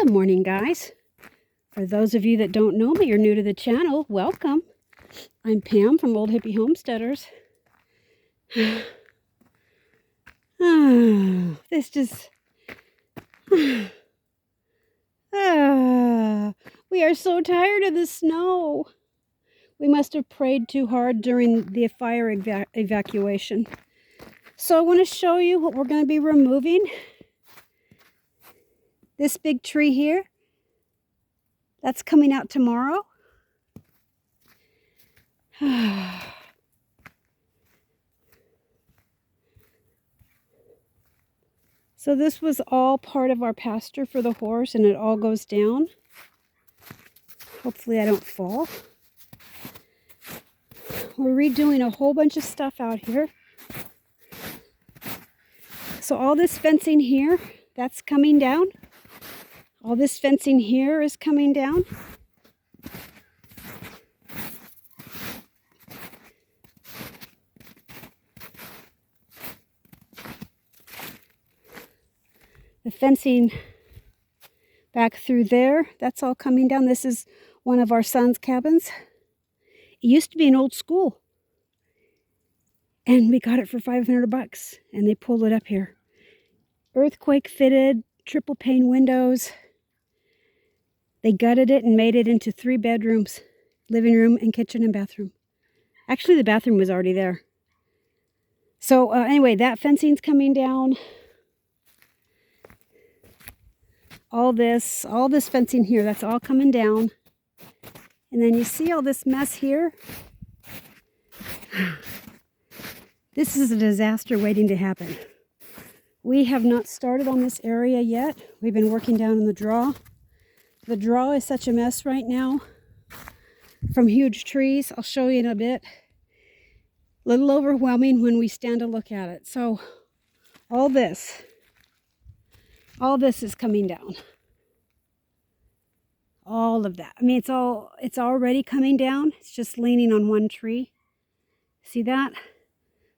Good morning, guys. For those of you that don't know me or new to the channel, welcome. I'm Pam from Old Hippie Homesteaders. This just... we are so tired of the snow. We must have prayed too hard during the fire evacuation. So I want to show you what we're going to be removing. This big tree here, that's coming out tomorrow. So this was all part of our pasture for the horse, and it all goes down. Hopefully I don't fall. We're redoing a whole bunch of stuff out here. So all this fencing here, that's coming down. All this fencing here is coming down. The fencing back through there, that's all coming down. This is one of our son's cabins. It used to be an old school. And we got it for $500 and they pulled it up here. Earthquake fitted, triple pane windows. They gutted it and made it into 3 bedrooms, living room and kitchen and bathroom. Actually, the bathroom was already there. So anyway, that fencing's coming down. All this fencing here, that's all coming down. And then you see all this mess here? This is a disaster waiting to happen. We have not started on this area yet. We've been working down in the draw. The draw is such a mess right now from huge trees. I'll show you in a bit. A little overwhelming when we stand to look at it. So all this is coming down. All of that. I mean, it's already coming down. It's just leaning on one tree. See that?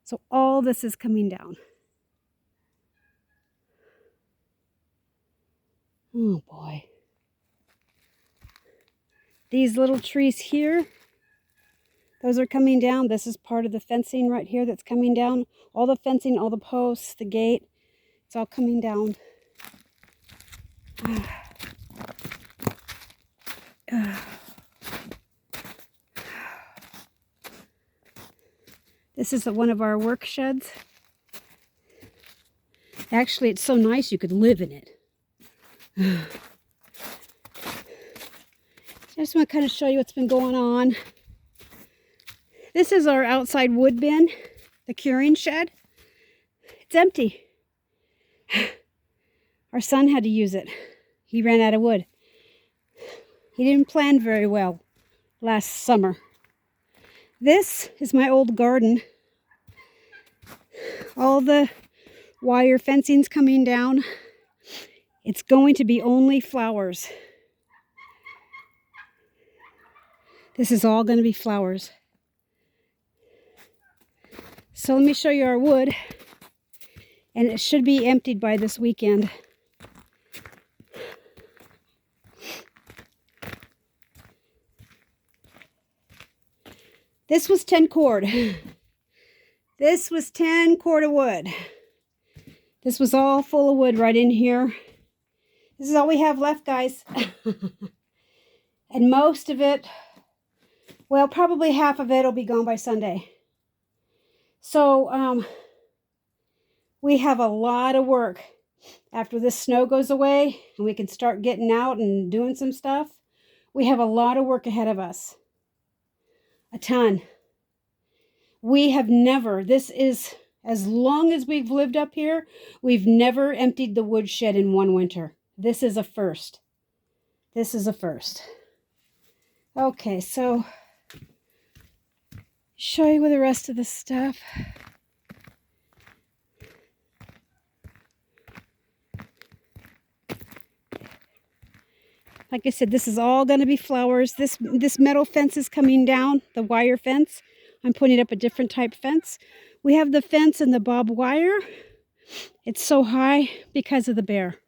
So all this is coming down. Oh boy. These little trees here, those are coming down. This is part of the fencing right here that's coming down. All the fencing, all the posts, the gate, it's all coming down. This is one of our work sheds. Actually, it's so nice you could live in it. I just want to kind of show you what's been going on. This is our outside wood bin, the curing shed. It's empty. Our son had to use it. He ran out of wood. He didn't plan very well last summer. This is my old garden. All the wire fencing's coming down. It's going to be only flowers. This is all going to be flowers. So let me show you our wood. And it should be emptied by this weekend. This was 10 cord. This was 10 cord of wood. This was all full of wood right in here. This is all we have left, guys. And most of it, well, probably half of it will be gone by Sunday. So, we have a lot of work. After this snow goes away and we can start getting out and doing some stuff, we have a lot of work ahead of us. A ton. We have never, this is, as long as we've lived up here, we've never emptied the woodshed in one winter. This is a first. This is a first. Okay, so show you with the rest of the stuff. Like I said, this is all going to be flowers. This metal fence is coming down, the wire fence. I'm putting up a different type fence. We have the fence and the barbed wire. It's so high because of the bear.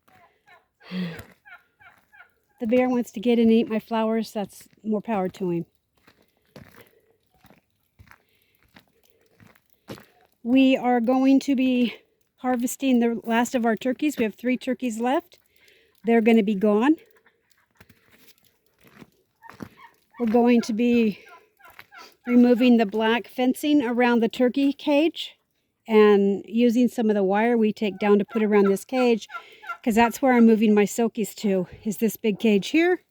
the bear wants to get in and eat my flowers, that's more power to him. We are going to be harvesting the last of our turkeys. We have 3 turkeys left. They're going to be gone. We're going to be removing the black fencing around the turkey cage and using some of the wire we take down to put around this cage, because that's where I'm moving my silkies to, is this big cage here.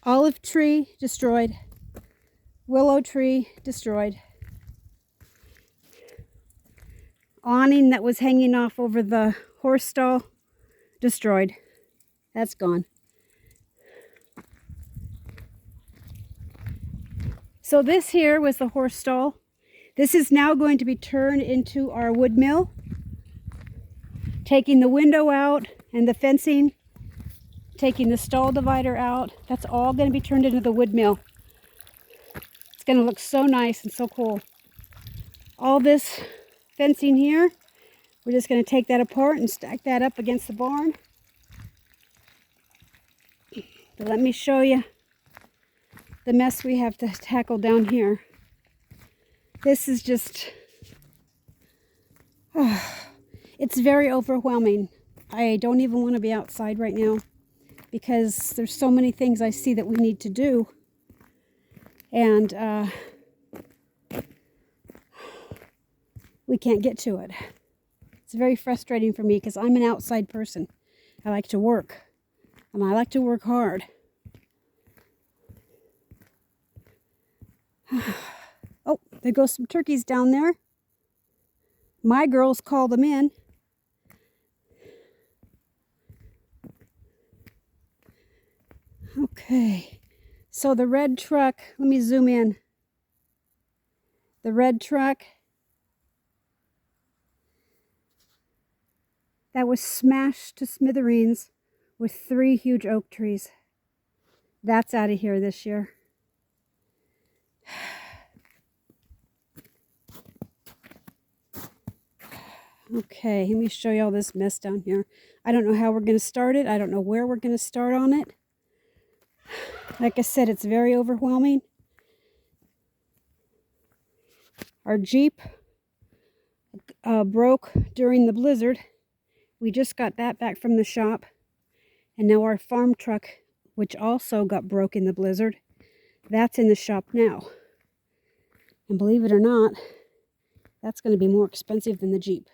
Olive tree destroyed. Willow tree destroyed. Awning that was hanging off over the horse stall destroyed. That's gone. So this here was the horse stall. This is now going to be turned into our wood mill. Taking the window out and the fencing, taking the stall divider out, that's all going to be turned into the wood mill. It's going to look so nice and so cool. All this fencing here, we're just going to take that apart and stack that up against the barn. But let me show you the mess we have to tackle down here. This is just, it's very overwhelming. I don't even want to be outside right now because there's so many things I see that we need to do. And we can't get to it. It's very frustrating for me because I'm an outside person. I like to work, and I like to work hard. Oh, there goes some turkeys down there. My girls call them in. Okay, so the red truck, let me zoom in. The red truck that was smashed to smithereens with 3 huge oak trees. That's out of here this year. Okay, let me show you all this mess down here. I don't know how we're going to start it. I don't know where we're going to start on it. Like I said, it's very overwhelming. Our Jeep broke during the blizzard. We just got that back from the shop. And now our farm truck, which also got broke in the blizzard, that's in the shop now. And believe it or not, that's going to be more expensive than the Jeep.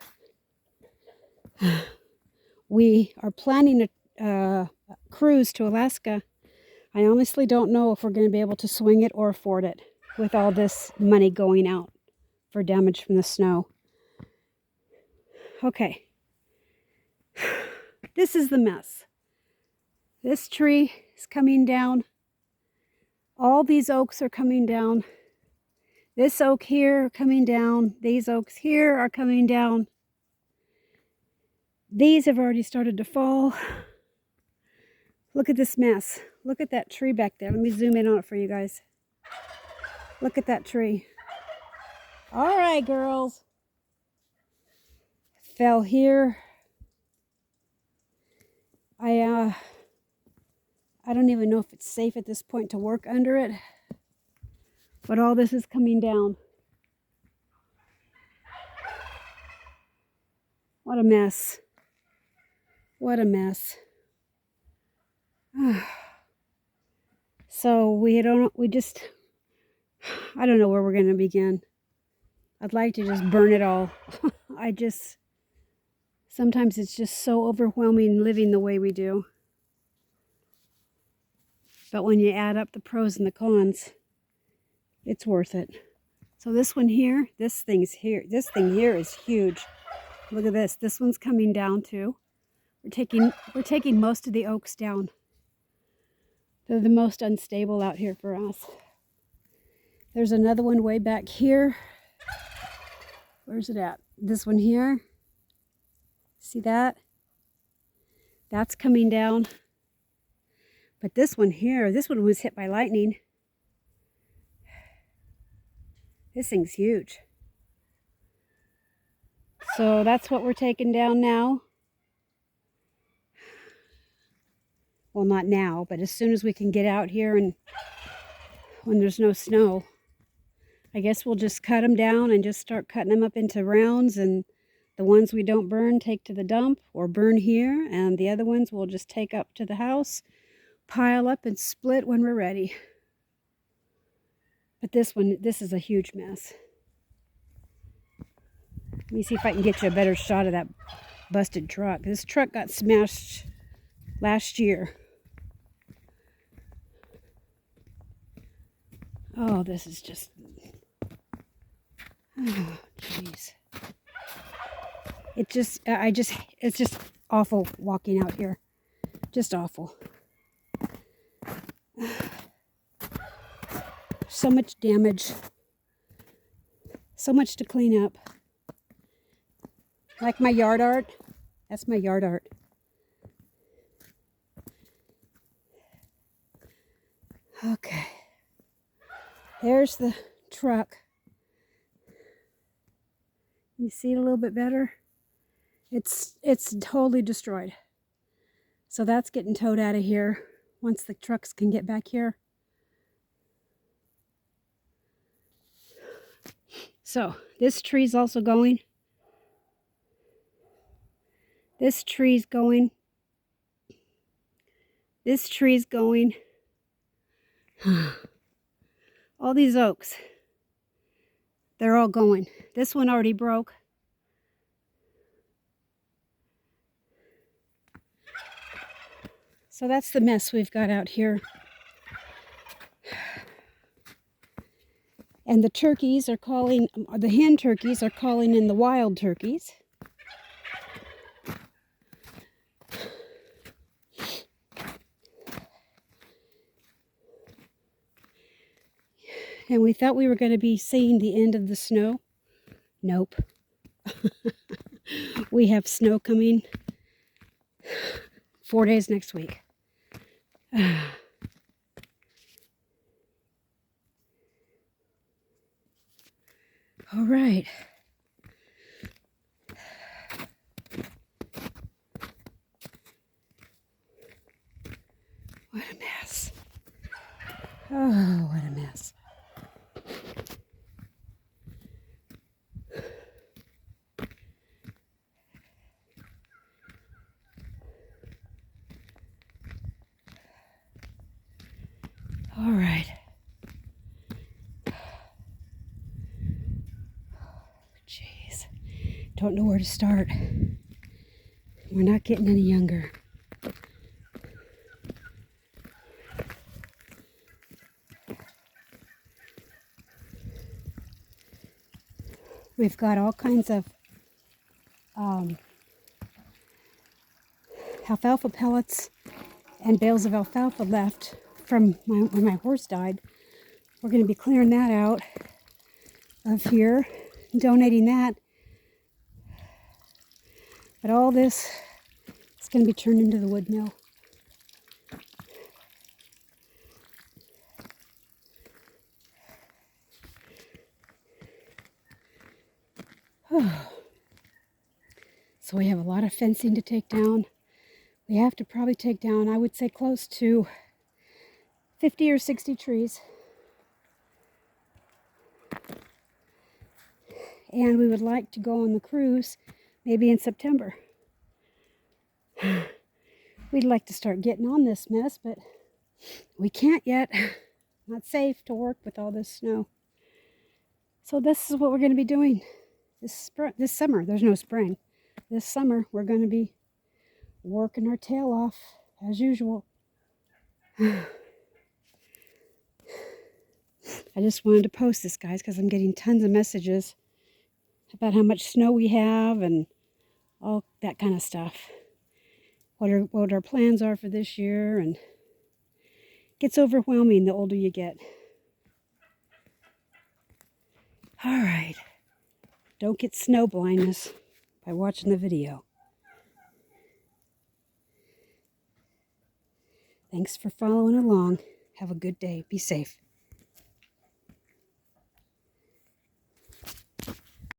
We are planning a cruise to Alaska. I honestly don't know if we're going to be able to swing it or afford it with all this money going out for damage from the snow. Okay. This is the mess. This tree is coming down. All these oaks are coming down. This oak here coming down. These oaks here are coming down. These have already started to fall. Look at this mess. Look at that tree back there. Let me zoom in on it for you guys. Look at that tree. All right, girls. Fell here. I don't even know if it's safe at this point to work under it. But all this is coming down. What a mess. What a mess. So I don't know where we're going to begin. I'd like to just burn it all. Sometimes it's just so overwhelming living the way we do. But when you add up the pros and the cons, it's worth it. So this one here, this thing here is huge. Look at this. This one's coming down too. We're taking most of the oaks down. They're the most unstable out here for us. There's another one way back here. Where's it at? This one here. See that? That's coming down. But this one here, this one was hit by lightning. This thing's huge. So that's what we're taking down now. Well, not now, but as soon as we can get out here and when there's no snow, I guess we'll just cut them down and just start cutting them up into rounds, and the ones we don't burn take to the dump or burn here, and the other ones we'll just take up to the house, pile up and split when we're ready. But this is a huge mess. Let me see if I can get you a better shot of that busted truck. This truck got smashed last year. Oh, this is just... Oh, jeez. It's just awful walking out here. Just awful. So much damage. So much to clean up. Like my yard art. That's my yard art. Okay. There's the truck. You see it a little bit better? It's totally destroyed. So that's getting towed out of here once the trucks can get back here. So this tree's also going. This tree's going. This tree's going. All these oaks, they're all going. This one already broke. So that's the mess we've got out here. And the turkeys are calling, the hen turkeys are calling in the wild turkeys. And we thought we were going to be seeing the end of the snow. Nope. We have snow coming 4 days next week. All right. What a mess. Oh, what a mess. All right. Jeez. Don't know where to start. We're not getting any younger. We've got all kinds of alfalfa pellets and bales of alfalfa left from when my horse died. We're going to be clearing that out of here, donating that. But all this is going to be turned into the wood mill. So we have a lot of fencing to take down. We have to probably take down, I would say, close to 50 or 60 trees. And we would like to go on the cruise maybe in September. We'd like to start getting on this mess, but we can't yet. Not safe to work with all this snow. So this is what we're going to be doing this summer. There's no spring. This summer we're going to be working our tail off as usual. I just wanted to post this, guys, because I'm getting tons of messages about how much snow we have and all that kind of stuff. What our plans are for this year, and it gets overwhelming the older you get. All right. Don't get snow blindness by watching the video. Thanks for following along. Have a good day. Be safe.